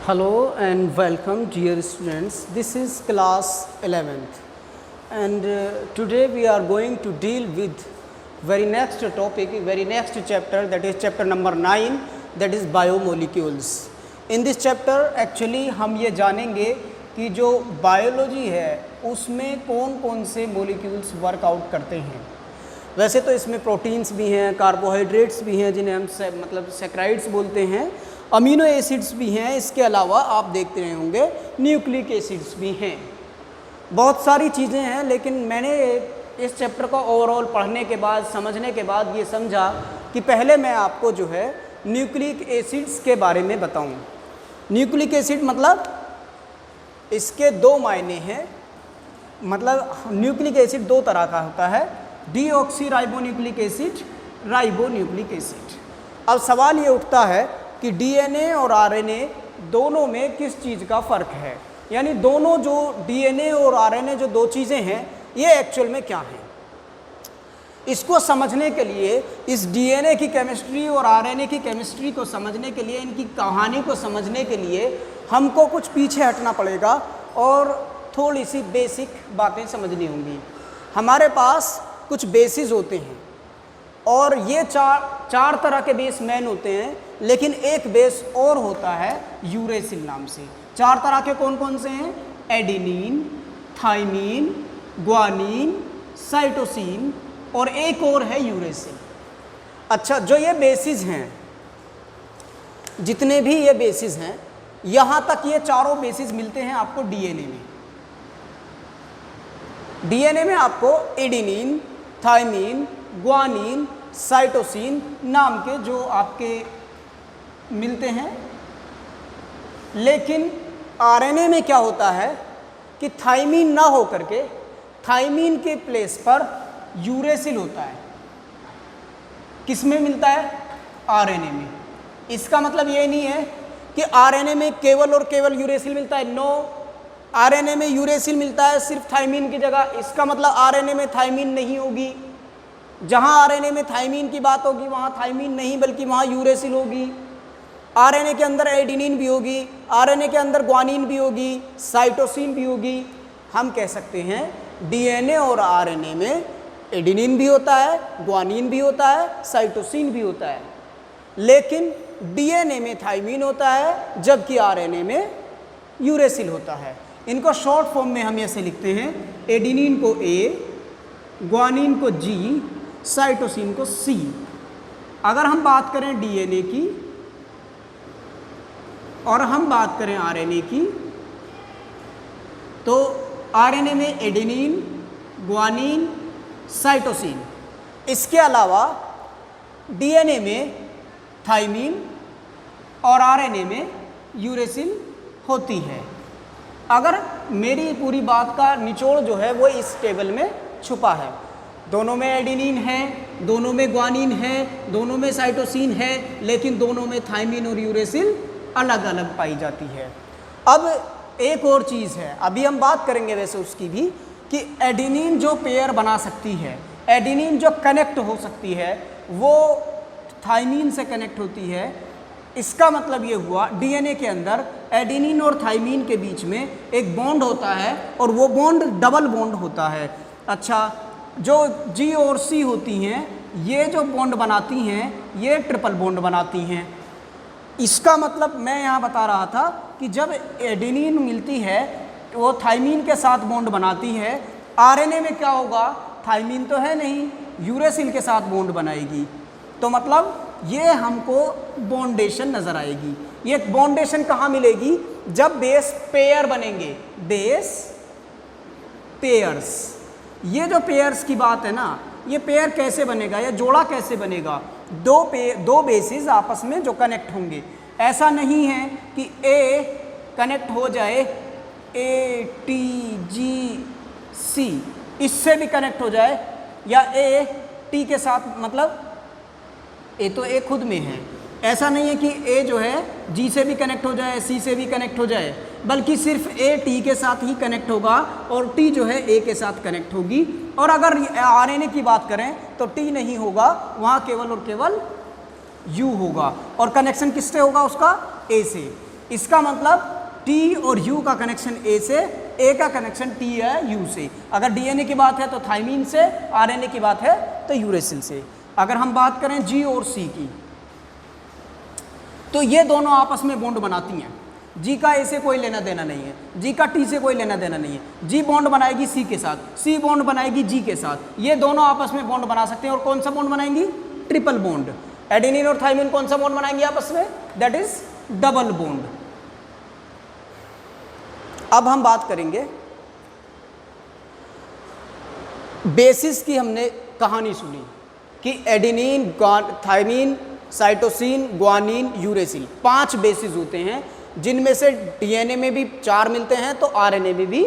Hello and welcome dear students. This is class 11th and today we are going to deal with very next topic, very next chapter, that is chapter number 9, that is biomolecules. In this chapter actually हम ये जानेंगे कि जो biology है उसमें कौन कौन से मोलिक्यूल्स वर्कआउट करते हैं। वैसे तो इसमें प्रोटीन्स भी हैं, कार्बोहाइड्रेट्स भी हैं जिन्हें हम सैकराइड्स बोलते हैं, अमीनो एसिड्स भी हैं, इसके अलावा आप देखते रहे होंगे न्यूक्लिक एसिड्स भी हैं, बहुत सारी चीज़ें हैं। लेकिन मैंने इस चैप्टर को ओवरऑल पढ़ने के बाद, समझने के बाद ये समझा कि पहले मैं आपको जो है न्यूक्लिक एसिड्स के बारे में बताऊं। न्यूक्लिक एसिड मतलब इसके दो मायने हैं, मतलब न्यूक्लिक एसिड दो तरह का होता है, deoxy ribonucleic acid, ribonucleic acid. अब सवाल ये उठता है कि डीएनए और आरएनए दोनों में किस चीज़ का फ़र्क है, यानी दोनों जो डीएनए और आरएनए जो दो चीज़ें हैं ये एक्चुअल में क्या हैं। इसको समझने के लिए, इस डीएनए की केमिस्ट्री और आरएनए की केमिस्ट्री को समझने के लिए, इनकी कहानी को समझने के लिए हमको कुछ पीछे हटना पड़ेगा और थोड़ी सी बेसिक बातें समझनी होंगी। हमारे पास कुछ बेसिस होते हैं और ये चार तरह के बेस मेन होते हैं, लेकिन एक बेस और होता है यूरेसिल नाम से। चार तरह के कौन कौन से हैं? एडेनिन, थाइमीन, ग्वानिन, साइटोसिन और एक और है यूरेसिल। अच्छा, जो ये बेसिस हैं, जितने भी ये बेसिस हैं, यहाँ तक ये चारों बेसिस मिलते हैं आपको डीएनए में। डीएनए में आपको एडेनिन, थाइमीन, ग्वानिन, साइटोसिन नाम के जो आपके मिलते हैं। लेकिन आरएनए में क्या होता है कि थाइमीन ना हो करके थाइमीन के प्लेस पर यूरेसिल होता है। किस में मिलता है? आरएनए में। इसका मतलब ये नहीं है कि आरएनए में केवल और केवल यूरेसिल मिलता है, नो, आरएनए में यूरेसिल मिलता है सिर्फ थाइमीन की जगह। इसका मतलब आरएनए में थाइमीन नहीं होगी। जहाँ आरएनए में थाइमीन की बात होगी वहाँ थाइमीन नहीं, बल्कि वहाँ यूरेसिल होगी। आरएनए के अंदर एडेनिन भी होगी, आरएनए के अंदर ग्वानिन भी होगी, साइटोसिन भी होगी। हम कह सकते हैं डीएनए और आरएनए में एडेनिन भी होता है, ग्वानिन भी होता है, साइटोसिन भी होता है, लेकिन डीएनए में थाइमीन होता है जबकि आरएनए में यूरेसिल होता है। इनको शॉर्ट फॉर्म में हम ऐसे लिखते हैं, एडेनिन को ए, ग्वानिन को जी, साइटोसिन को सी। अगर हम बात करें डीएनए की और हम बात करें आरएनए की, तो आरएनए में एडेनिन, ग्वानिन, साइटोसिन, इसके अलावा डीएनए में थाइमीन और आरएनए में यूरेसिल होती है। अगर मेरी पूरी बात का निचोड़ जो है वो इस टेबल में छुपा है। दोनों में एडेनिन है, दोनों में ग्वानिन है, दोनों में साइटोसिन है, लेकिन दोनों में थाइमीन और यूरेसिल अलग अलग पाई जाती है। अब एक और चीज़ है, अभी हम बात करेंगे वैसे उसकी भी, कि एडेनिन जो पेयर बना सकती है, एडेनिन जो कनेक्ट हो सकती है, वो थाइमीन से कनेक्ट होती है। इसका मतलब ये हुआ डीएनए के अंदर एडेनिन और थाइमीन के बीच में एक बॉन्ड होता है और वो बॉन्ड डबल बॉन्ड होता है। अच्छा, जो जी और सी होती हैं, ये जो बॉन्ड बनाती हैं ये ट्रिपल बॉन्ड बनाती हैं। इसका मतलब मैं यहाँ बता रहा था कि जब एडेनिन मिलती है वो थाइमीन के साथ बॉन्ड बनाती है। आरएनए में क्या होगा? थाइमीन तो है नहीं, यूरेसिल के साथ बॉन्ड बनाएगी। तो मतलब ये हमको बॉन्डेशन नज़र आएगी। ये बॉन्डेशन कहाँ मिलेगी? जब बेस पेयर बनेंगे, बेस पेयर्स। ये जो पेयर्स की बात है ना, ये पेयर कैसे बनेगा या जोड़ा कैसे बनेगा? दो बेसिस आपस में जो कनेक्ट होंगे। ऐसा नहीं है कि ए कनेक्ट हो जाए ए टी जी सी, इससे भी कनेक्ट हो जाए, या ए टी के साथ, मतलब ए तो ए खुद में है। ऐसा नहीं है कि ए जो है जी से भी कनेक्ट हो जाए, सी से भी कनेक्ट हो जाए, बल्कि सिर्फ ए टी के साथ ही कनेक्ट होगा और टी जो है ए के साथ कनेक्ट होगी। और अगर आरएनए की बात करें तो टी नहीं होगा, वहाँ केवल और केवल यू होगा। और कनेक्शन किससे होगा उसका? ए से। इसका मतलब टी और यू का कनेक्शन ए से, ए का कनेक्शन टी है यू से। अगर डीएनए की बात है तो थाइमीन से, आरएनए की बात है तो यूरेसिल से। अगर हम बात करें जी और सी की, तो ये दोनों आपस में बॉन्ड बनाती हैं। जी का ए से कोई लेना देना नहीं है, जी का टी से कोई लेना देना नहीं है। जी बॉन्ड बनाएगी सी के साथ, सी बॉन्ड बनाएगी जी के साथ। ये दोनों आपस में बॉन्ड बना सकते हैं। और कौन सा बॉन्ड बनाएंगी? Triple bond. एडेनिन और थाइमिन कौन सा बॉन्ड बनाएंगे आपस में? That is double bond. अब हम बात करेंगे बेसिस की। हमने कहानी सुनी कि adenine, thymine, cytosine, guanine, uracil 5 basis होते हैं, जिनमें से डीएनए में भी 4 मिलते हैं तो आरएनए में भी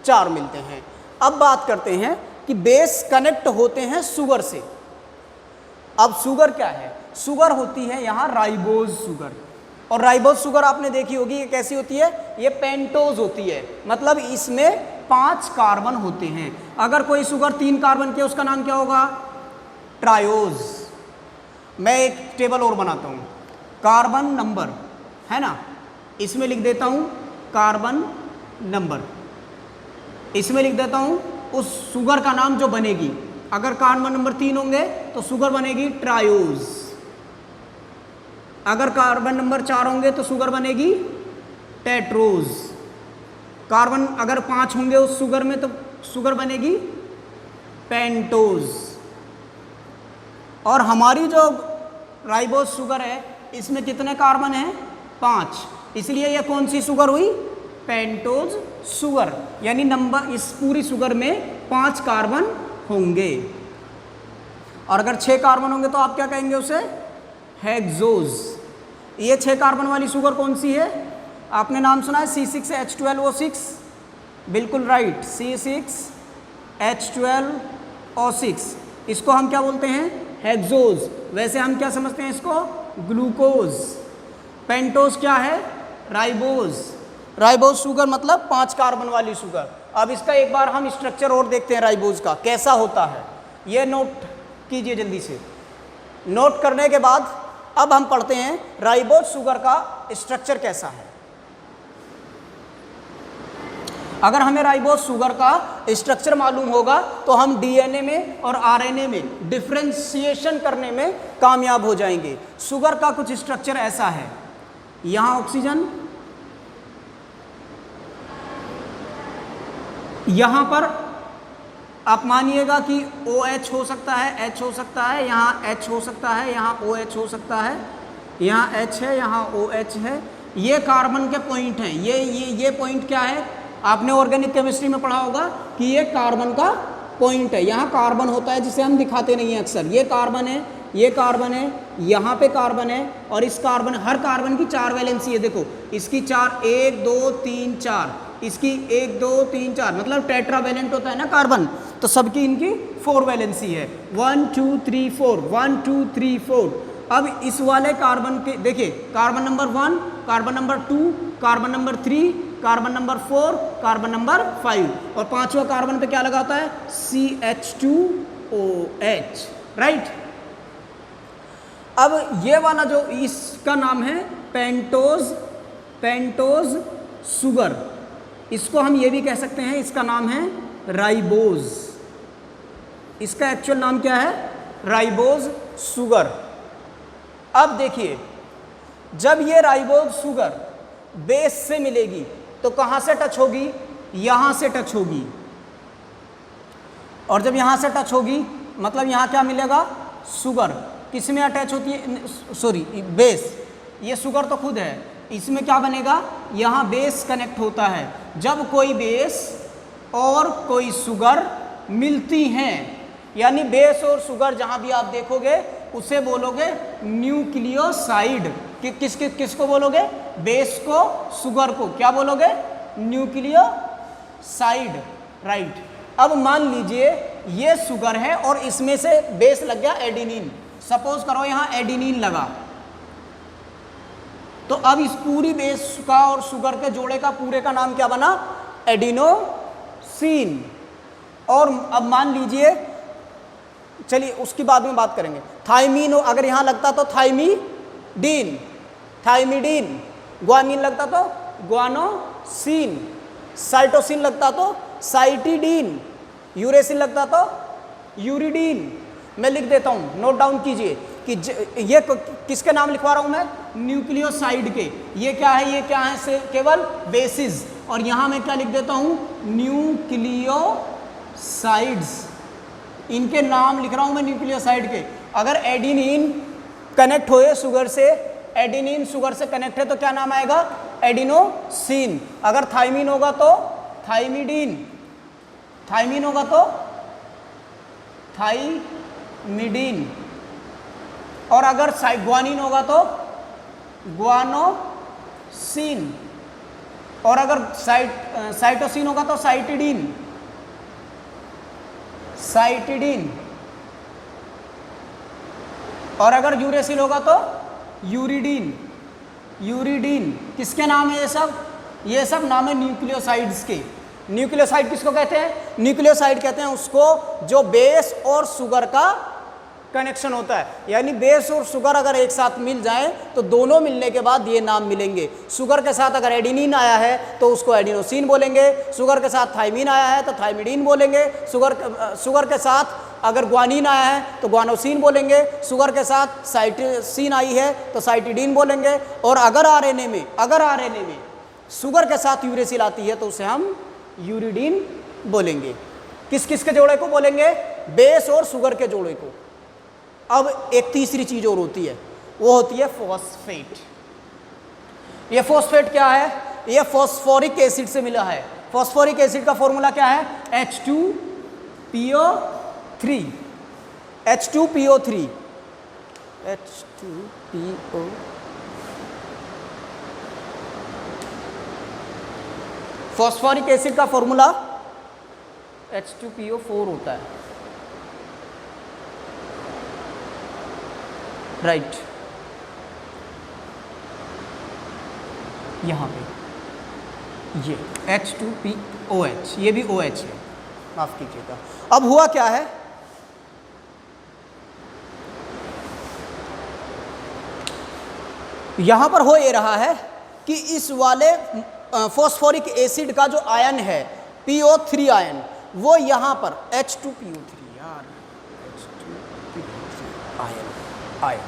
4 मिलते हैं। अब बात करते हैं कि बेस कनेक्ट होते हैं शुगर से। अब शुगर क्या है? शुगर होती है यहाँ राइबोज शुगर। और राइबोज शुगर आपने देखी होगी, ये कैसी होती है? ये पेंटोज होती है, मतलब इसमें 5 कार्बन होते हैं। अगर कोई शुगर 3 कार्बन की है उसका नाम क्या होगा? ट्रायोज। मैं एक टेबल और बनाता हूँ, कार्बन नंबर है ना, इसमें लिख देता हूँ कार्बन नंबर, इसमें लिख देता हूँ उस शुगर का नाम जो बनेगी। अगर कार्बन नंबर 3 होंगे तो शुगर बनेगी ट्रायोज। अगर कार्बन नंबर 4 होंगे तो शुगर बनेगी टेट्रोज। कार्बन अगर 5 होंगे उस शुगर में तो शुगर बनेगी पेंटोज। और हमारी जो राइबोज शुगर है इसमें कितने कार्बन हैं? 5। इसलिए ये कौन सी शुगर हुई? Pentose sugar. यानी नंबर इस पूरी शुगर में 5 कार्बन होंगे। और अगर 6 कार्बन होंगे तो आप क्या कहेंगे उसे? हेक्सोज। ये 6 कार्बन वाली शुगर कौन सी है? आपने नाम सुना है C6H12O6? बिल्कुल राइट, C6H12O6। इसको हम क्या बोलते हैं? हेक्सोज। वैसे हम क्या समझते हैं इसको? ग्लूकोज। पेंटोज क्या है? राइबोज। राइबोज शुगर मतलब 5 कार्बन वाली शुगर। अब इसका एक बार हम स्ट्रक्चर और देखते हैं राइबोज का कैसा होता है। ये नोट कीजिए जल्दी से। नोट करने के बाद अब हम पढ़ते हैं राइबोज शुगर का स्ट्रक्चर कैसा है। अगर हमें राइबोज शुगर का स्ट्रक्चर मालूम होगा तो हम डीएनए में और आरएनए में डिफरेंशिएशन करने में कामयाब हो जाएंगे। शुगर का कुछ स्ट्रक्चर ऐसा है, यहाँ ऑक्सीजन, यहाँ पर आप मानिएगा कि OH हो सकता है, H हो सकता है, यहाँ H हो सकता है, यहाँ OH हो सकता है, यहाँ H है, यहाँ OH है। ये कार्बन के पॉइंट हैं। ये पॉइंट क्या है? आपने ऑर्गेनिक केमिस्ट्री में पढ़ा होगा कि ये कार्बन का पॉइंट है। यहाँ कार्बन होता है जिसे हम दिखाते नहीं हैं अक्सर। ये कार्बन है, ये कार्बन है, यहाँ पे कार्बन है, और इस कार्बन, हर कार्बन की 4 वैलेंसी है। देखो इसकी 4, 1 2 3 4, इसकी 1 2 3 4, मतलब टेट्रावैलेंट होता है ना कार्बन, तो सबकी इनकी 4 वैलेंसी है। 1 2 3 4, 1 2 3 4। अब इस वाले कार्बन के देखिए, carbon number 1, carbon number 2, carbon number 3, carbon number 4, carbon number 5, और 5वां कार्बन पे क्या लगा होता है? CH2OH, right. अब ये वाला जो इसका नाम है पेंटोज शुगर, इसको हम ये भी कह सकते हैं, इसका नाम है राइबोज। इसका एक्चुअल नाम क्या है? Ribose sugar. अब देखिए, जब ये राइबोज शुगर बेस से मिलेगी तो कहाँ से टच होगी? यहाँ से टच होगी। और जब यहाँ से टच होगी मतलब यहाँ क्या मिलेगा? शुगर। किस में अटैच होती है? Sorry, base. ये शुगर तो खुद है, इसमें क्या बनेगा? यहाँ बेस कनेक्ट होता है। जब कोई बेस और कोई शुगर मिलती हैं, यानी बेस और शुगर जहाँ भी आप देखोगे उसे बोलोगे न्यूक्लियोसाइड। किसको बोलोगे? बेस को, शुगर को क्या बोलोगे? Nucleoside, right. अब मान लीजिए ये शुगर है और इसमें से बेस लग गया एडेनिन। सपोज करो यहाँ एडेनिन लगा, तो अब इस पूरी बेस का और शुगर के जोड़े का पूरे का नाम क्या बना? एडिनोसिन। और अब मान लीजिए, चलिए उसकी बाद में बात करेंगे। थाइमीन अगर यहाँ लगता तो थाइमीडीन। ग्वामीन लगता तो ग्वानोसिन, साइटोसिन लगता तो साइटिडीन, यूरेसिन लगता तो यूरिडीन। मैं लिख देता हूँ, नोट डाउन कीजिए कि ये किसके नाम लिखवा रहा हूँ मैं, न्यूक्लियोसाइड के। ये क्या है, ये क्या है, से केवल बेसिस। और यहाँ मैं क्या लिख देता हूँ, न्यूक्लियोसाइड्स, इनके नाम लिख रहा हूँ मैं न्यूक्लियोसाइड के। अगर एडिनिन कनेक्ट होए शुगर से, एडिनिन शुगर से कनेक्ट है तो क्या नाम आएगा, एडिनोसिन। अगर थाइमिन होगा तो थाइमिडीन, थाइमिन होगा तो थाइमिडीन। और अगर ग्वानिन होगा तो ग्वानोसिन। और अगर साइटोसिन होगा तो साइटिडीन, साइटिडीन। और अगर यूरेसिल होगा तो यूरिडीन, यूरिडीन। किसके नाम है ये सब, ये सब नाम है न्यूक्लियोसाइड्स के। न्यूक्लियोसाइड किसको कहते हैं, न्यूक्लियोसाइड कहते हैं उसको जो बेस और शुगर का कनेक्शन होता है। यानी बेस और शुगर अगर एक साथ मिल जाएं तो दोनों मिलने के बाद ये नाम मिलेंगे। शुगर के साथ अगर एडिनिन आया है तो उसको एडिनोसिन बोलेंगे, शुगर के साथ थाइमिन आया है तो थाइमिडीन बोलेंगे, शुगर के साथ अगर ग्वानिन आया है तो ग्वानोसिन बोलेंगे, शुगर के साथ साइटोसिन आई है तो साइटिडीन बोलेंगे। और अगर आरएनए में शुगर के साथ यूरेसिल आती है तो उसे हम यूरिडीन बोलेंगे। किस किस के जोड़े को बोलेंगे, बेस और शुगर के जोड़े को। अब एक तीसरी चीज और होती है, वो होती है फॉस्फेट। ये फॉस्फेट क्या है, ये फॉस्फोरिक एसिड से मिला है। फॉस्फोरिक एसिड का फॉर्मूला क्या है, H2PO3, H2PO3, H2PO। Phosphoric acid का फॉर्मूला H2PO4 होता है, राइट। यहाँ पे ये H2POH, ये भी OH है, माफ कीजिएगा। अब हुआ क्या है, यहां पर हो ये रहा है कि इस वाले फॉस्फोरिक एसिड का जो आयन है PO3 आयन, वो यहां पर H2PO3 यार, H2PO3 आयन,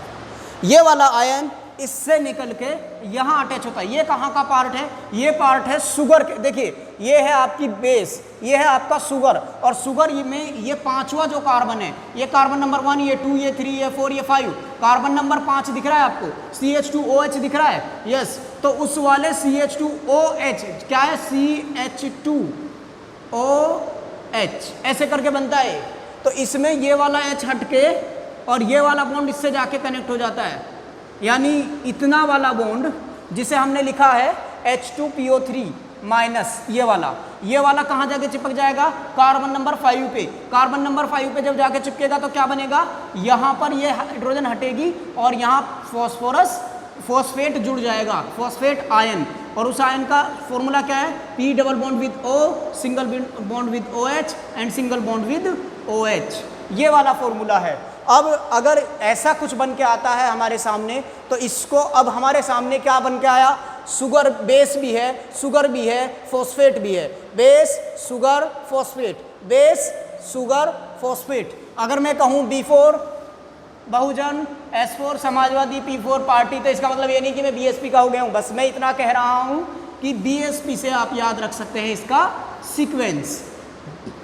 ये वाला आयन इससे निकल के यहाँ अटैच होता है। ये कहाँ का पार्ट है, ये पार्ट है शुगर के। देखिए ये है आपकी बेस, ये है आपका शुगर, और शुगर में ये पांचवा जो कार्बन है, ये कार्बन नंबर 1, ये 2, ये 3, ये 4, ये 5, कार्बन नंबर 5 दिख रहा है आपको, CH2OH दिख रहा है, यस। तो उस वाले CH2OH क्या है, CH2OH ऐसे करके बनता है। तो इसमें ये वाला H हटके और ये वाला बॉन्ड इससे जाके कनेक्ट हो जाता है। यानी इतना वाला बॉन्ड जिसे हमने लिखा है H2PO3 माइनस, ये वाला कहाँ जाके चिपक जाएगा, कार्बन नंबर 5 पे। कार्बन नंबर 5 पे जब जाके चिपकेगा तो क्या बनेगा, यहाँ पर ये हाइड्रोजन हटेगी और यहाँ फॉस्फेट जुड़ जाएगा, फॉस्फेट आयन। और उस आयन का फॉर्मूला क्या है, P double bond with O, single bond with OH and single bond with OH, ये वाला फॉर्मूला है। अब अगर ऐसा कुछ बन के आता है हमारे सामने, तो इसको अब हमारे सामने क्या बन के आया, शुगर बेस भी है, शुगर भी है, फॉस्फेट भी है, base sugar phosphate, base sugar phosphate. अगर मैं कहूँ B4 बहुजन, S4 समाजवादी, P4 पार्टी, तो इसका मतलब ये नहीं कि मैं BSP का हो गया हूँ। बस मैं इतना कह रहा हूँ कि BSP से आप याद रख सकते हैं इसका सीक्वेंस,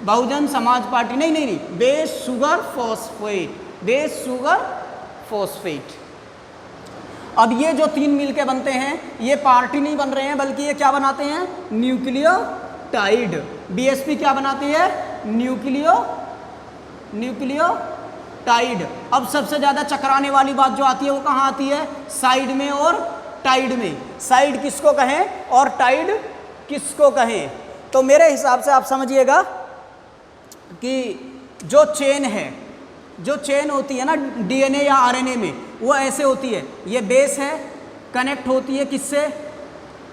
बहुजन समाज पार्टी, नहीं, base sugar phosphate, base sugar phosphate. अब ये जो तीन मिलके बनते हैं, ये पार्टी नहीं बन रहे हैं, बल्कि ये क्या बनाते हैं, न्यूक्लियोटाइड। BSP क्या बनाती है, न्यूक्लियोटाइड। अब सबसे ज़्यादा चकराने वाली बात जो आती है वो कहाँ आती है, साइड में और टाइड में। साइड किसको कहें और टाइड किसको कहें, तो मेरे हिसाब से आप समझिएगा कि जो चेन है, जो चेन होती है ना DNA या RNA में, वो ऐसे होती है। ये बेस है, कनेक्ट होती है किससे,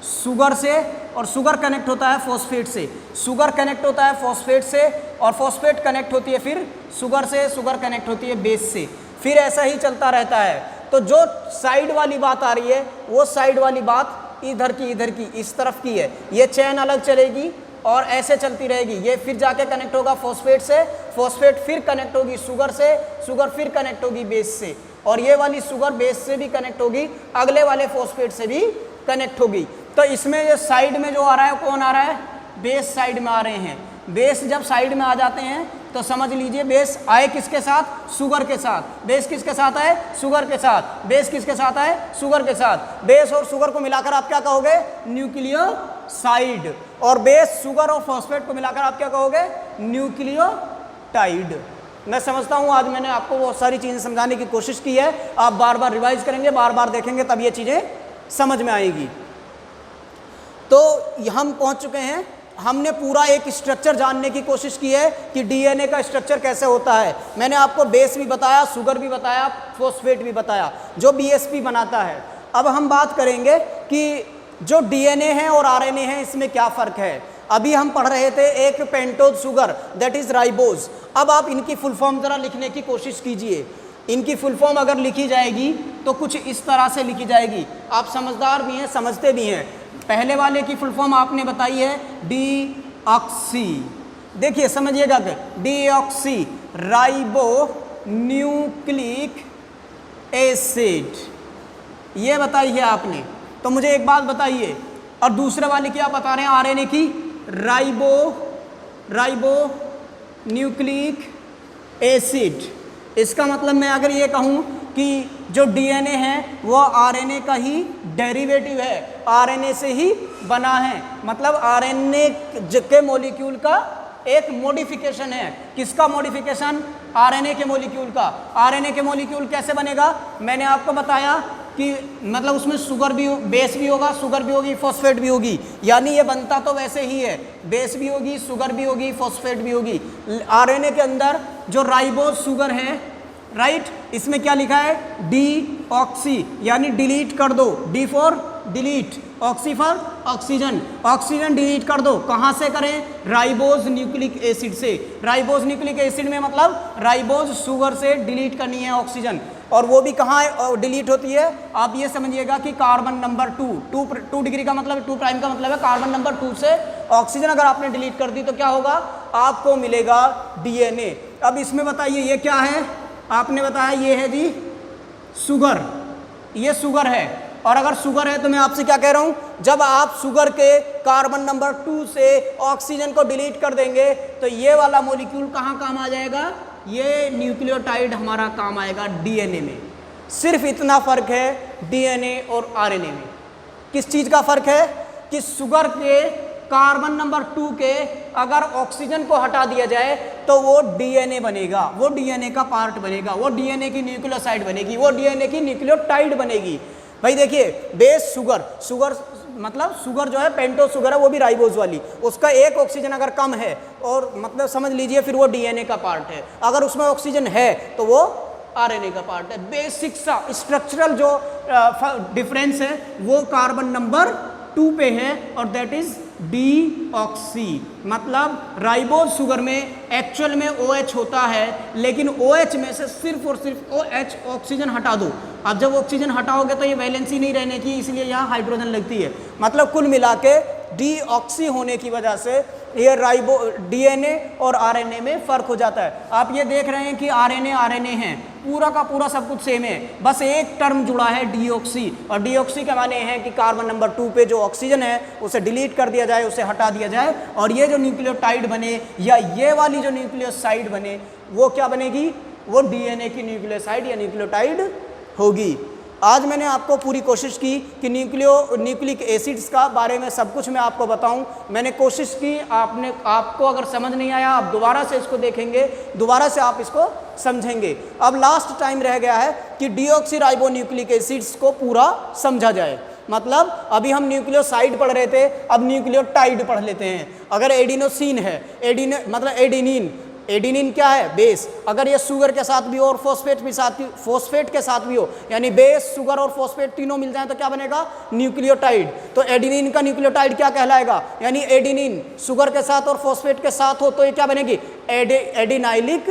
शुगर से, और शुगर कनेक्ट होता है फॉस्फेट से, शुगर कनेक्ट होता है फॉस्फेट से, और फॉस्फेट कनेक्ट होती है फिर शुगर से, शुगर कनेक्ट होती है बेस से, फिर ऐसा ही चलता रहता है। तो जो साइड वाली बात आ रही है, वो साइड वाली बात इधर की इस तरफ की है, ये चेन अलग चलेगी और ऐसे चलती रहेगी। ये फिर जाके कनेक्ट होगा फॉस्फेट से, फॉस्फेट फिर कनेक्ट होगी शुगर से, शुगर फिर कनेक्ट होगी बेस से, और ये वाली शुगर बेस से भी कनेक्ट होगी, अगले वाले फॉस्फेट से भी कनेक्ट होगी। तो इसमें ये साइड में जो आ रहा है कौन आ रहा है, बेस साइड में आ रहे हैं। बेस जब साइड में आ जाते हैं तो समझ लीजिए बेस आए किसके साथ, शुगर के साथ। बेस किसके साथ आए, शुगर के साथ। बेस किसके साथ आए, शुगर के साथ। बेस और शुगर को मिलाकर आप क्या कहोगे, न्यूक्लियोसाइड। और बेस, शुगर और फॉस्फेट को मिलाकर आप क्या कहोगे, न्यूक्लियोटाइड। मैं समझता हूँ आज मैंने आपको बहुत सारी चीज़ें समझाने की कोशिश की है। आप बार बार रिवाइज करेंगे, बार बार देखेंगे, तब ये चीज़ें समझ में आएगी। तो हम पहुँच चुके हैं, हमने पूरा एक स्ट्रक्चर जानने की कोशिश की है कि डीएनए का स्ट्रक्चर कैसे होता है। मैंने आपको बेस भी बताया, शुगर भी बताया, फॉस्फेट भी बताया, जो बीएसपी बनाता है। अब हम बात करेंगे कि जो डीएनए है और आरएनए है इसमें क्या फ़र्क है। अभी हम पढ़ रहे थे एक pentose sugar, that is ribose. अब आप इनकी फुल फॉर्म ज़रा लिखने की कोशिश कीजिए। इनकी फुल फॉर्म अगर लिखी जाएगी तो कुछ इस तरह से लिखी जाएगी। आप समझदार भी हैं, समझते भी हैं। पहले वाले की फुल फॉर्म आपने बताई है डीऑक्सी। देखिए समझिएगा, डीऑक्सी राइबो न्यूक्लिक एसिड, ये बताई है आपने। तो मुझे एक बात बताइए, और दूसरे वाले की आप बता रहे हैं आरएनए की राइबो न्यूक्लिक एसिड। इसका मतलब मैं अगर ये कहूँ कि जो डीएनए है वो आरएनए का ही डेरिवेटिव है, आरएनए से ही बना है। मतलब आरएनए के मॉलिक्यूल का एक मॉडिफिकेशन है। किसका मॉडिफिकेशन, आरएनए के मॉलिक्यूल का। आरएनए के मॉलिक्यूल कैसे बनेगा, मैंने आपको बताया कि मतलब उसमें शुगर भी, बेस भी होगा, शुगर भी होगी, फॉस्फेट भी होगी। यानी ये बनता तो वैसे ही है, बेस भी होगी, शुगर भी होगी, फॉस्फेट भी होगी। आरएनए के अंदर जो राइबोज शुगर है, राइट, इसमें क्या लिखा है, डीऑक्सी, यानी डिलीट कर दो, D for delete, oxy for oxygen, oxygen delete कर दो। कहाँ से करें, राइबोज न्यूक्लिक एसिड से। राइबोज न्यूक्लिक एसिड में मतलब राइबोज शुगर से डिलीट करनी है ऑक्सीजन, और वो भी कहाँ डिलीट होती है, आप ये समझिएगा कि कार्बन नंबर 2 डिग्री का मतलब 2 प्राइम का मतलब है कार्बन नंबर 2 से ऑक्सीजन अगर आपने डिलीट कर दी तो क्या होगा, आपको मिलेगा डीएनए। अब इसमें बताइए ये क्या है, आपने बताया ये है जी शुगर, ये शुगर है। और अगर शुगर है तो मैं आपसे क्या कह रहा हूं, जब आप शुगर के कार्बन नंबर 2 से ऑक्सीजन को डिलीट कर देंगे तो ये वाला मॉलिक्यूल कहाँ काम आ जाएगा, ये न्यूक्लियोटाइड हमारा काम आएगा डीएनए में। सिर्फ इतना फर्क है डीएनए और आरएनए में। किस चीज़ का फर्क है कि शुगर के कार्बन नंबर 2 के अगर ऑक्सीजन को हटा दिया जाए तो वो डीएनए बनेगा, वो डीएनए का पार्ट बनेगा, वो डीएनए की न्यूक्लियोसाइड बनेगी, वो डीएनए की न्यूक्लियोटाइड बनेगी। भाई देखिए, बेस शुगर मतलब शुगर जो है पेंटोज शुगर है, वो भी राइबोज वाली, उसका एक ऑक्सीजन अगर कम है और मतलब समझ लीजिए फिर वो डीएनए का पार्ट है। अगर उसमें ऑक्सीजन है तो वो आरएनए का पार्ट है। बेसिक सा स्ट्रक्चरल जो डिफरेंस है वो कार्बन नंबर 2 पे है, और दैट इज डीऑक्सी। मतलब राइबोज शुगर में एक्चुअल में OH होता है, लेकिन OH में से सिर्फ और सिर्फ OH ऑक्सीजन हटा दो। अब जब ऑक्सीजन हटाओगे तो ये वैलेंसी नहीं रहने की, इसलिए यहाँ हाइड्रोजन लगती है। मतलब कुल मिला के डीऑक्सी होने की वजह से ये डीएनए और आरएनए में फ़र्क हो जाता है। आप ये देख रहे हैं कि आरएनए हैं, पूरा का पूरा सब कुछ सेम है, बस एक टर्म जुड़ा है डीऑक्सी, और डीऑक्सी के माने हैं कि कार्बन नंबर 2 पे जो ऑक्सीजन है उसे डिलीट कर दिया जाए, उसे हटा दिया जाए, और ये जो न्यूक्लियोटाइड बने या ये वाली जो न्यूक्लियोसाइड बने वो क्या बनेगी, वो डीएनए की न्यूक्लियोसाइड या न्यूक्लियोटाइड होगी। आज मैंने आपको पूरी कोशिश की कि न्यूक्लिक एसिड्स का बारे में सब कुछ मैं आपको बताऊं। मैंने कोशिश की, आपको अगर समझ नहीं आया आप दोबारा से इसको देखेंगे, दोबारा से आप इसको समझेंगे। अब लास्ट टाइम रह गया है कि डीऑक्सी राइबो न्यूक्लिक एसिड्स को पूरा समझा जाए। मतलब अभी हम न्यूक्लियोसाइड पढ़ रहे थे, अब न्यूक्लियोटाइड पढ़ लेते हैं। अगर एडिनोसिन है, एडिनिन क्या है, बेस। अगर ये शुगर के साथ भी हो और फॉस्फेट के साथ भी हो, यानी बेस, शुगर और फॉस्फेट तीनों मिल जाए तो क्या बनेगा, न्यूक्लियोटाइड। तो एडिनिन का न्यूक्लियोटाइड क्या कहलाएगा, यानी एडिनिन शुगर के साथ और फॉस्फेट के साथ हो तो ये क्या बनेगी, adenylic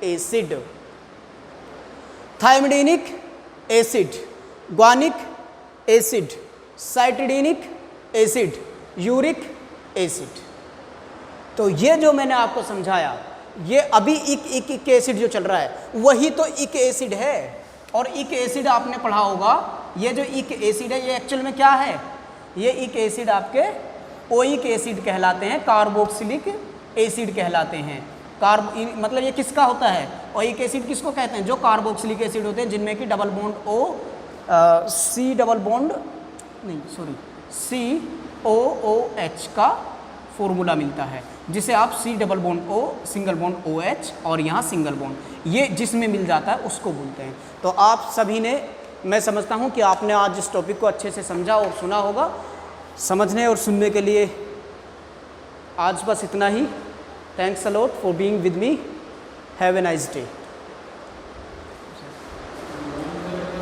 acid, thymidinic acid, guanylic acid. Cytidinic acid, uric acid. तो ये जो मैंने आपको समझाया, ये अभी इक एसिड जो चल रहा है वही तो इक एसिड है। और इक एसिड आपने पढ़ा होगा, ये जो इक एसिड है ये एक्चुअल में क्या है, ये इक एसिड आपके ओइक एसिड कहलाते हैं, कार्बोक्सिलिक एसिड कहलाते हैं। मतलब ये किसका होता है, ओइक एसिड किसको कहते हैं, जो कार्बोक्सिलिक एसिड होते हैं जिनमें कि डबल बॉन्ड COOH का फॉर्मूला मिलता है, जिसे आप C double bond O single bond OH और यहाँ सिंगल बॉन्ड, ये जिसमें मिल जाता है उसको बोलते हैं। तो आप सभी ने, मैं समझता हूँ कि आपने आज इस टॉपिक को अच्छे से समझा और सुना होगा। समझने और सुनने के लिए आज बस इतना ही। Thanks a lot for being with me. Have a nice day.